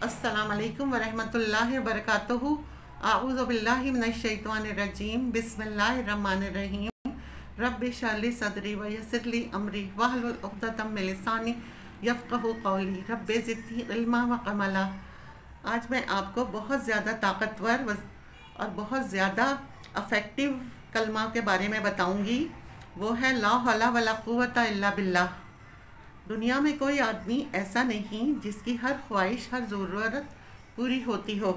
अस्सलामुअलैकुम वरहमतुल्लाहि वबरकातुहू। आऊज़ु बिल्लाहि मिनश्शैतानिर्रजीम। बिस्मिल्लाहिर्रहमानिर्रहीम। रब्बि इश्रह ली सदरी व यस्सिर ली अमरी वहलुल उक़दतम मिन लिसानी यफ़क़हू क़ौली। रब्बि ज़िदनी इल्मा व अमला। आज मैं आपको बहुत ज़्यादा ताकतवर और बहुत ज़्यादा अफेक्टिव कलमा के बारे में बताऊंगी। वो है ला हौला वला कुव्वता इल्ला बिल्लाह। दुनिया में कोई आदमी ऐसा नहीं जिसकी हर ख्वाहिश, हर ज़रूरत पूरी होती हो।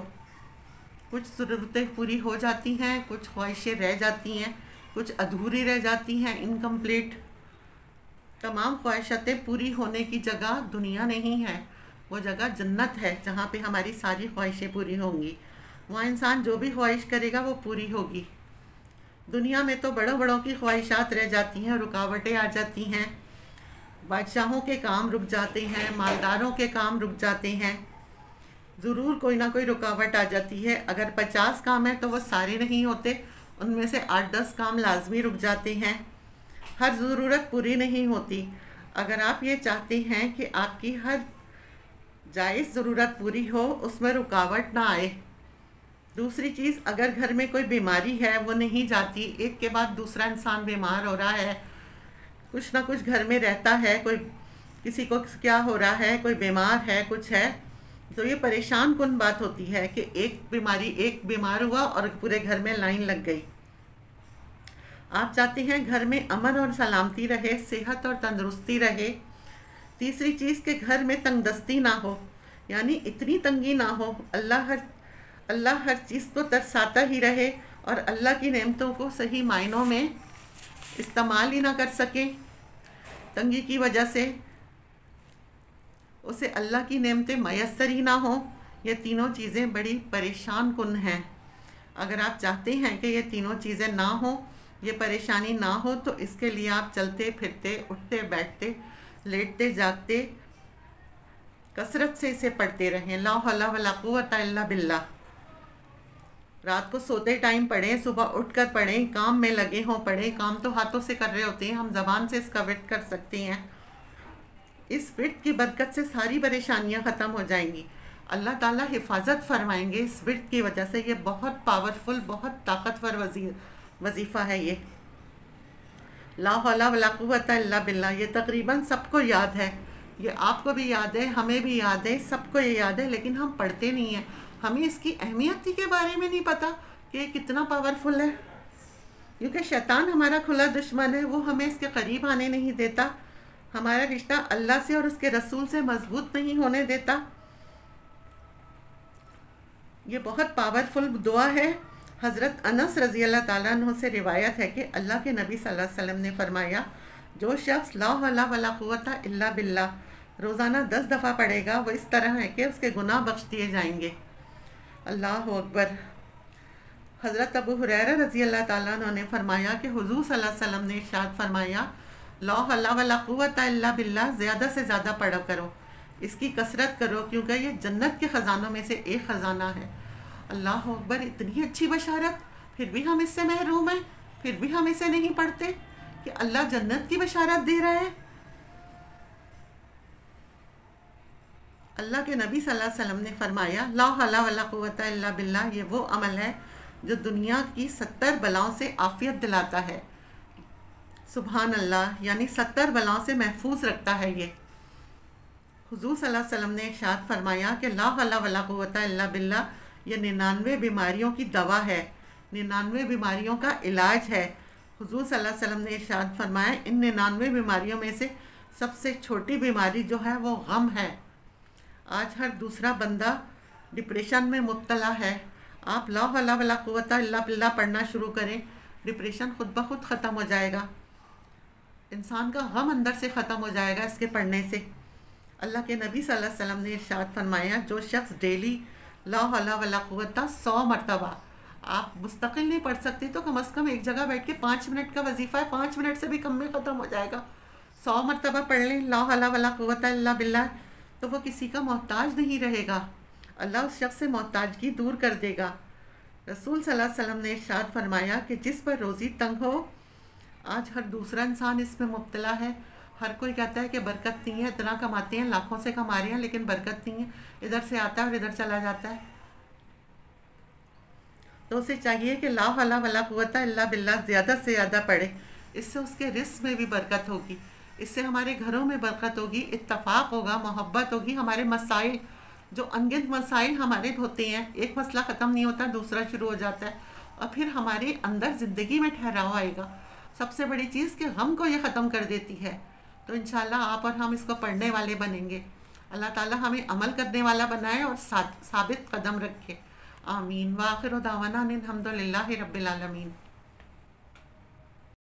कुछ ज़रूरतें पूरी हो जाती हैं, कुछ ख्वाहिशें रह जाती हैं, कुछ अधूरी रह जाती हैं, इनकम्प्लीट। तमाम ख्वाहिशातें पूरी होने की जगह दुनिया नहीं है, वो जगह जन्नत है जहाँ पे हमारी सारी ख्वाहिशें पूरी होंगी। वहाँ इंसान जो भी ख्वाहिश करेगा वो पूरी होगी। दुनिया में तो बड़ों बड़ों की ख्वाहिशात रह जाती हैं, रुकावटें आ जाती हैं। बादशाहों के काम रुक जाते हैं, मालदारों के काम रुक जाते हैं। ज़रूर कोई ना कोई रुकावट आ जाती है। अगर 50 काम है तो वो सारे नहीं होते, उनमें से 8-10 काम लाजमी रुक जाते हैं। हर ज़रूरत पूरी नहीं होती। अगर आप ये चाहते हैं कि आपकी हर जायज़ ज़रूरत पूरी हो, उसमें रुकावट ना आए। दूसरी चीज़, अगर घर में कोई बीमारी है वो नहीं जाती, एक के बाद दूसरा इंसान बीमार हो रहा है, कुछ ना कुछ घर में रहता है, कोई किसी को क्या हो रहा है, कोई बीमार है, कुछ है, तो ये परेशान कुन बात होती है कि एक बीमार हुआ और पूरे घर में लाइन लग गई। आप चाहते हैं घर में अमन और सलामती रहे, सेहत और तंदुरुस्ती रहे। तीसरी चीज़ कि घर में तंगदस्ती ना हो, यानी इतनी तंगी ना हो, अल्लाह हर चीज़ को तरसाता ही रहे और अल्लाह की नेमतों को सही मायनों में इस्तेमाल ही ना कर सके। तंगी की वजह से उसे अल्लाह की नेमतें मयस्सर ही ना हो। ये तीनों चीज़ें बड़ी परेशान कुन हैं। अगर आप चाहते हैं कि ये तीनों चीज़ें ना हो, ये परेशानी ना हो, तो इसके लिए आप चलते फिरते, उठते बैठते, लेटते जागते कसरत से इसे पढ़ते रहें। ला हौला वला कुव्वता इल्ला बिल्लाह। रात को सोते टाइम पढ़ें, सुबह उठकर पढ़ें, काम में लगे हों पढ़ें। काम तो हाथों से कर रहे होते हैं, हम ज़बान से इसका विर्द कर सकते हैं। इस विर्द की बरकत से सारी परेशानियां ख़त्म हो जाएंगी। अल्लाह ताला हिफाजत फरमाएंगे इस विर्द की वजह से। ये बहुत पावरफुल, बहुत ताकतवर वजीफ़ा है ये ला हौला वला कुव्वता इल्ला बिल्लाह। ये तकरीबन सबको याद है, ये आपको भी याद है, हमें भी याद है, सबको ये याद है, लेकिन हम पढ़ते नहीं हैं। हमें इसकी अहमियत के बारे में नहीं पता कि ये कितना पावरफुल है, क्योंकि शैतान हमारा खुला दुश्मन है। वो हमें इसके करीब आने नहीं देता, हमारा रिश्ता अल्लाह से और उसके रसूल से मजबूत नहीं होने देता। ये बहुत पावरफुल दुआ है। हज़रत अनस रज़ी अल्लाह ताला अन्हु से रिवायत है कि अल्लाह के नबी सल्लल्लाहु अलैहि वसल्लम ने फरमाया, जो शख्स ला हौला वला कुव्वता इल्ला बिल्लाह रोज़ाना 10 दफ़ा पढ़ेगा, वो इस तरह है कि उसके गुनाह बख्श दिए जाएंगे। अल्लाह अकबर। हज़रत अबू हुरैरा रज़ी अल्लाह ताला अन्हु ने फरमाया कि हुज़ूर सल्लल्लाहु अलैहि वसल्लम ने इरशाद फरमाया, ला हौला वला कुव्वता इल्ला बिल्लाह ज़्यादा से ज़्यादा पढ़ा करो, इसकी कसरत करो, क्योंकि ये जन्नत के ख़जानों में से एक ख़जाना है। अल्लाह अकबर। इतनी अच्छी बशारत, फिर भी हम इससे महरूम हैं, फिर भी हम इसे नहीं पढ़ते कि अल्लाह जन्नत की बशारत दे रहा है। अल्लाह के नबी सल्लल्लाहु अलैहि वसल्लम ने फरमाया, ला हौला वला कुव्वता इल्ला बिल्लाह ये वो अमल है जो दुनिया की 70 बलाओं से आफियत दिलाता है। सुभान अल्लाह, यानी 70 बलाओं से महफूज रखता है ये। हुजूर सल्लल्लाहु अलैहि वसल्लम ने इरशाद फरमाया कि ला हौला वला कुव्वता इल्ला बिल्लाह ये 99 बीमारियों की दवा है, 99 बीमारियों का इलाज है। हुजूर सल्लल्लाहु अलैहि वसल्लम ने इरशाद फरमाया, इन 99 बीमारियों में से सबसे छोटी बीमारी जो है वो गम है। आज हर दूसरा बंदा डिप्रेशन में मुब्तला है। आप ला हौला वला कुव्वता इल्ला बिल्लाह पढ़ना शुरू करें, डिप्रेशन खुद ब खुद ख़त्म हो जाएगा। इंसान का गम अंदर से ख़त्म हो जाएगा इसके पढ़ने से। अल्लाह के नबी सल्लल्लाहु अलैहि वसल्लम ने इरशाद फरमाया, जो शख्स डेली ला हौला वला कुव्वता 100 मरतबा, आप मुस्तकिल नहीं पढ़ सकते तो कम से कम एक जगह बैठ के 5 मिनट का वजीफ़ा है, 5 मिनट से भी कम में ख़त्म हो जाएगा। 100 मरतबा पढ़ लें ला हौला वला कुव्वता इल्ला बिल्लाह, तो वो किसी का मोहताज नहीं रहेगा। अल्लाह उस शख्स से मोहताजगी दूर कर देगा। रसूल सल्लल्लाहु अलैहि वसल्लम ने इरशाद फरमाया कि जिस पर रोज़ी तंग हो, आज हर दूसरा इंसान इसमें मुब्तला है, हर कोई कहता है कि बरकत नहीं है, इतना कमाते हैं, लाखों से कमा रहे हैं, लेकिन बरकत नहीं है, इधर से आता है और इधर चला जाता है। तो उसे चाहिए कि ला हौला वला कुव्वता इल्ला बिल्लाह ज़्यादा से ज़्यादा पढ़े। इससे उसके रिस्क में भी बरकत होगी, इससे हमारे घरों में बरकत होगी, इत्तफाक होगा, मोहब्बत होगी। हमारे मसाइल, जो अनगिनत मसाइल हमारे होते हैं, एक मसला ख़त्म नहीं होता, दूसरा शुरू हो जाता है, और फिर हमारे अंदर ज़िंदगी में ठहराव आएगा। सबसे बड़ी चीज़ कि गम को ये ख़त्म कर देती है। तो इंशाल्लाह आप और हम इसको पढ़ने वाले बनेंगे। अल्लाह ताला हमें अमल करने वाला बनाए और साबित कदम रखे। आमीन। व आखिर दावाना अनिल हम्दुलिल्लाहि रब्बिल आलमीन।